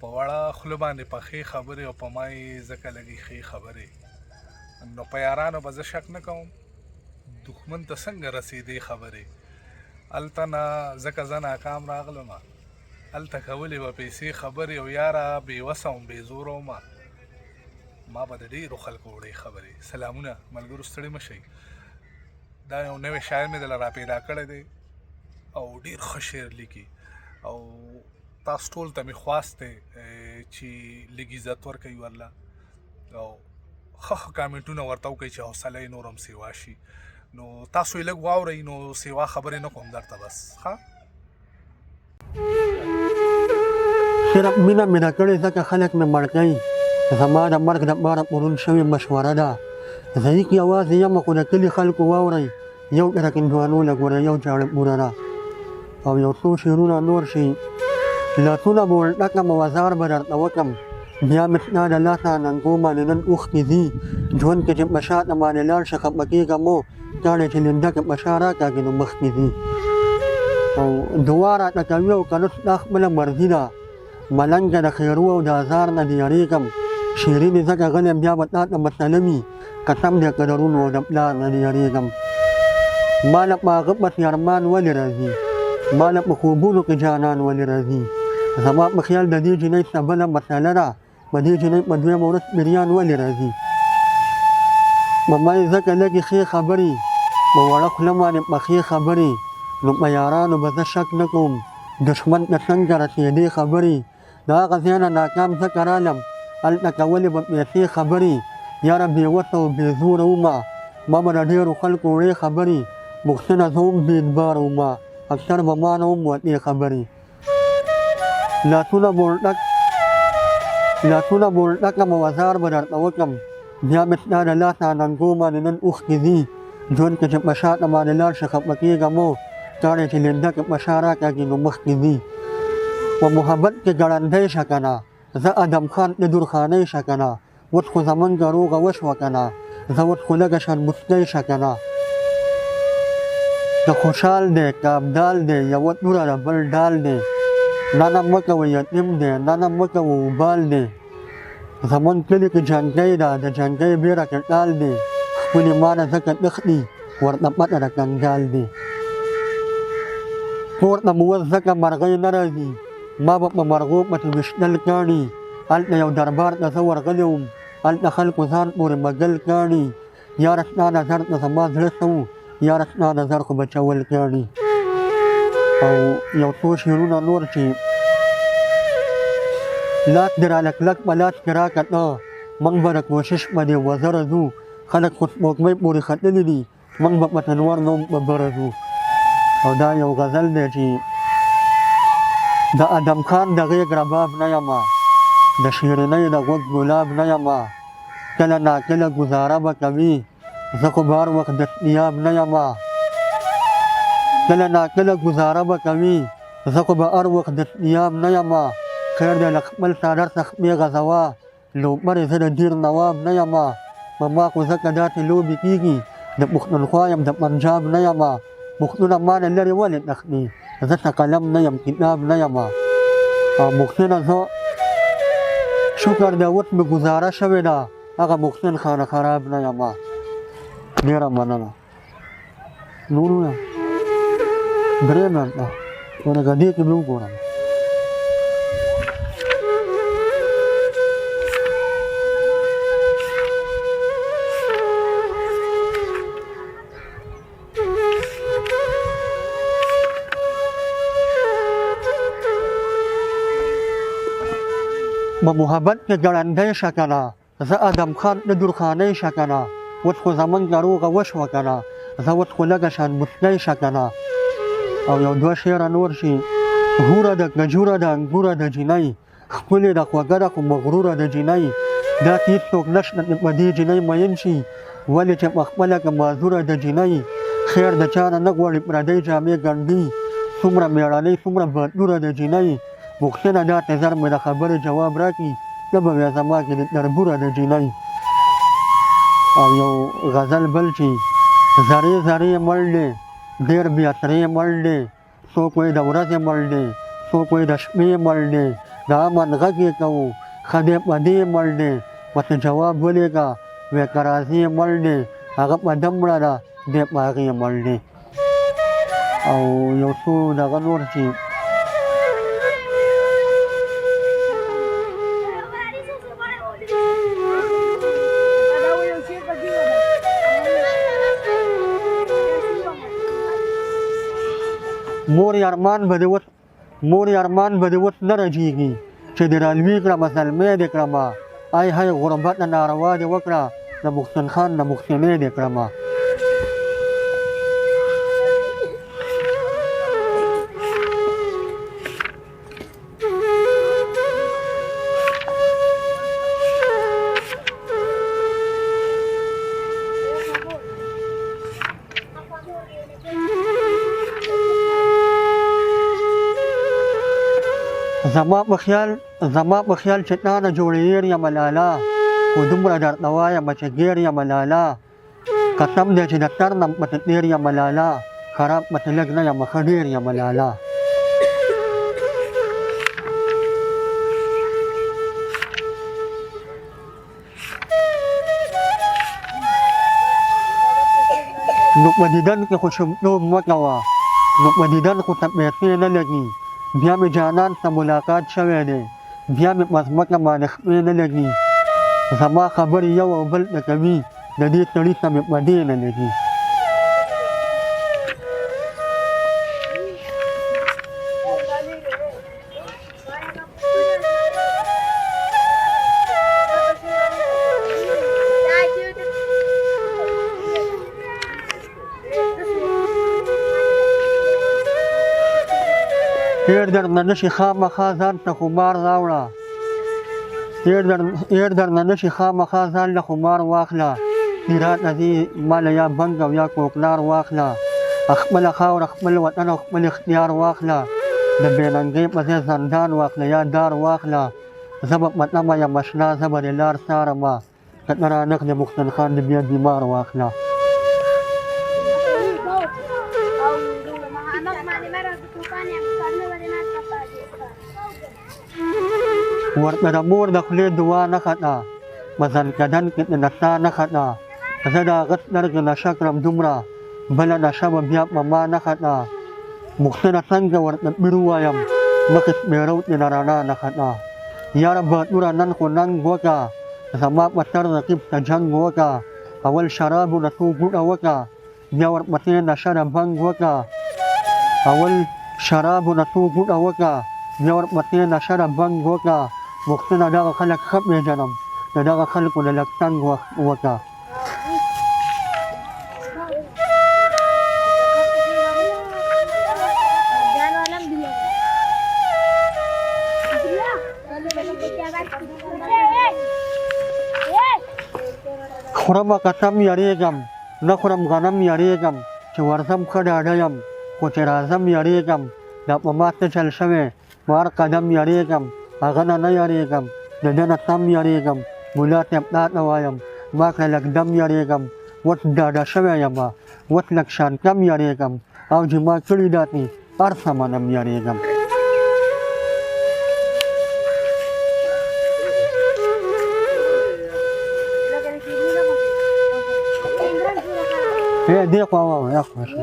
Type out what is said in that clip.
په وړه خوله باندې پخې خبرې او په ما یې ځکه لږې ښې خبرې. نو په یارانو به زه شک نه کوم، دښمن ته څنګه رسېدې خبرې. هلته نه ځکه زه ناکام راغلم، هلته کولې به پیسې خبرې او یاره بېوسه وم بې زوره ومه. ما به د ډېرو خلکو وړې خبرې. سلامونه ملګرو، ستړي مه شئ. دا یو نوی شاعر مې دله را پیدا کړی دی او ډېر ښه شعر لیکي او تاسو ټول ته مې خواست دی چې لږ عزت ورکوئ ورله او ښه ښه کامنټونه ورته وکړئ چې حوصله یې نور هم سیوا شي. نو تاسو یې لږ واورئ، نو سیوا خبرې نه کوم درته بس. ښه صرف مینه مې راکړې ځکه خلک مې مړ کوي. زما د مرګ دپاره پرون شوې مشوره ده. ضعیف یوازې یم خو د کلي خلکو واورئ، یو ډېره هندوانو له ګوره یو چاړه پوره ده. او یو څو شعرونه نور شي. لاسونه به ورډکم او ازار به درته وکړم، بیا مې ستا د لاسه ننګو باندې نن اوښکې ځي. ژوند کې چې په شاته باندې لاړ شه خفه کېږم و، کاڼې چې لنده کې په شا راکاږي نو مخکې ځي. او دعا راته کوي او که نه ستا خپله مرضي ده. ملنګه د خیرو او د ازار نه دې یارېږم، شیري مې ځکه غلی بیا به تا ته مسله وي، قسم دی که درونو او د پلار نه دې یارېږم. ما له په هغه پسې ارمان ولې راځي، ما له په خوبونو کې جانان ولې راځي. زما په خیال د دې جنۍ څه بله مسله ده، په دې جنۍ په دویمه ورځ پریان ولې راځي. په ما یې ځکه لږې ښې خبرې، په وړه خوله باندې پخې خبرې، نو په یارانو به زه شک نه کوم، دښمن ته څنګه رسېدې خبرې. د هغه ځای نه ناکام ځکه رالم، هلته کولې به پیسې خبرې. یاره بېوسه او بې زوره ومه، ما به د ډېرو خلکو وړې خبرې، پوښتنه زه هم بې اعتباره ومه، اکثر به ما نه هم وتې خبرې. لاسونه به ورډکم او ازار به درته وکړم، بیا مې ستا د لاسه ننګو باندې نن اوښکې ځي. ژوند کې چې په شاته باندې لاړ شه خفه کېږم و، کاڼې چې لنده کې په شا راکاږي نو مخکې ځي. په محبت کې ګړندی شه که نه، زه ادم خان د درخانۍ شه که نه، اوس خو زمونږ روغه وشوه که نه، زه اوس خو لږه شرمسکی شه که نه. که خوشحال دی که ابدال دی یوه توره د بل ډال دی، ننه مه کوه یتیم دی ننه مه کوه وبال دی. زمونږ کلي کې جنګی ده د جنګۍ بیره کې ټال دی، خپلې ما نه ځکه تښتي ورته پته د کنګال دی. کور ته مو اوس ځکه مرغۍ نه راځي، ما به په مرغو پسې ویشتل کاڼي. هلته یو دربار ته زه ورغلی وم، هلته خلکو ځان پورې مګل کاڼي. یاره ستا نظر ته زما زړه څه و، یاره ستا نظر خو بچول کاڼي. او یو څو شعرونه نور چې لاس دې راله کلک په لاس کې راکړه، موږ به د کوشش په دې وزره ځو، خلک خو سپوږمۍ پورې ختلي دي، موږ به په تنور نه هم په بره ځو. او دا یو غزل دی چې د ادم خان د غېږ رباب نه یمه، د شیرینۍ د غوږ ګلاب نه یمه، کله ناکله ګزاره به کوي، زه خو به هر وخت دستیاب نه یمه. کله ناکله ګزاره به کوي، زه خو به هر وخت دستیاب نه یمه. خیر دی له خپل څادر څخه مې غځوه، لوبمرې زه د دیر نواب نه یمه. په ما خو ځکه داسې لوبې کېږي، د پښتونخوا یم د پنجاب نه یمه. پښتونه ما نه لرې ولې تښتي، زه څه قلم نه یم کتاب نه یمه. او محسنه زه شکر دی اوس مې ګزاره شوې ده، هغه محسن خانه خراب نه یمه. ډېره مننه. نور ووایم درې منټه ورګه دې کې مې وګورم. په محبت کې ګړندی شه که نه، زه ادم خان د درخانۍ شه که نه، اوس خو زمونږ روغه وشوه که نه، زه اوس خو لږه شرمسکی شه که نه. او یو دوه شعره نور شي. هوره ده کجوره ده انګوره ده جینۍ، ښکلې ده خوږه ده خو مغروره ده جینۍ. داسې هېڅوک نشته چې په دې جینۍ مین شي، ولې چې په خپله که معذوره ده جینۍ. خیر د چا نه نه غواړي پردۍ جامې ګنډي، څومره مېړنۍ څومره بهتوره ده جینۍ. پوښتنه داسې زر مې د خبرې جواب راکړي، ته به وایې زما کې د تربوره ده جینۍ. او یو غزل بل چې زرې زرې مړ دی ډېر بې اثرې مړ دی، څوک وایي د ورځې مړ دی څوک وایي د شپې مړ دی، دا امن غږ یې کوو ښه دی په دې مړ دی ورته جواب ولېږه وایي که راځې مړ دی هغه په ده مړه ده دی په هغې مړ دی او یو څو دغه نور چې مور یې ارمان به دې اوس نه رجېږي چې دې رالوي کړمه زلمی دې کړمه ای هی غربت نه ناروا دې وکړه د محسن خان د محسنۍ دې کړمه زما په خیال چې تا نه جوړېږر یم لالا خو دومره درته وایم چې ګیر یم لالا قسم دی چې د تر نه به تېر یم لالا خراب به لږ نه یم ښه ډېر یم لالا نو په دیدن کې خو شومتوب مه کوه نو په دیدن خو ته پیسې نه لګي بیا مې جانان ته ملاقات شوی دی بیا مې په ځمکه باندې خپې نه لګي زما خبرې یو او بل ته کوي د دې سړي ته مې په دې نه لګي هېر درنه نشي خامخا ځان ته خمار راوړه هېر درنه نشي خامخا ځان له خمار واخله هرات نه ځې ماله یا بنګ او یا کوکنار واخله خپله خاوره خپل وطن او خپل اختیار واخله د بېننګۍ په ځای زندان واخله یا دار واخله زه به په تمه یم اشنا زه به دې لار څارمه که ته رانغلې محسن خان دې بیا بیمار واخله ورته د مور د خولې دعا نښه ده مزل کدن کې د نڅا نښه ده زه د هغه سترګې نشه کړم دومره بله نشه به بیا په ما نښه ده محسنه څنګه ورته پیر ووایم مخې سپېرو کې د رڼا نښه ده یاره بهتوره نن خو ننګ وکړه زما په سر رقیب ته جنګ وکړه اول شرابو نه څو ګوټه وکړه بیا ورپسې نشه د بنګ وکړه اول شرابو نه څو ګوټه وکړه بیا ورپسې نشه د بنګ وکړه محسنه دغه خلک ښه پېژنم د دغه خلکو نه لږ تنګ وکړه خورمه قسم یریږم نه خورم غنم یریږم چې ورځم ښه ډاډه یم خو چې راځم یریږم دا په ما څه چل شوی په هر قدم یریږم هغه نه نه یریږم د ده نه تم یریږم ملا صاحب تا ته وایم ما کړه لږ دم یریږم اوس ډاډه شوی یم اوس لږ شان کم یریږم او چې ما کړي داسې هر څه منم یریږم دې خوا واوه یا خوا شي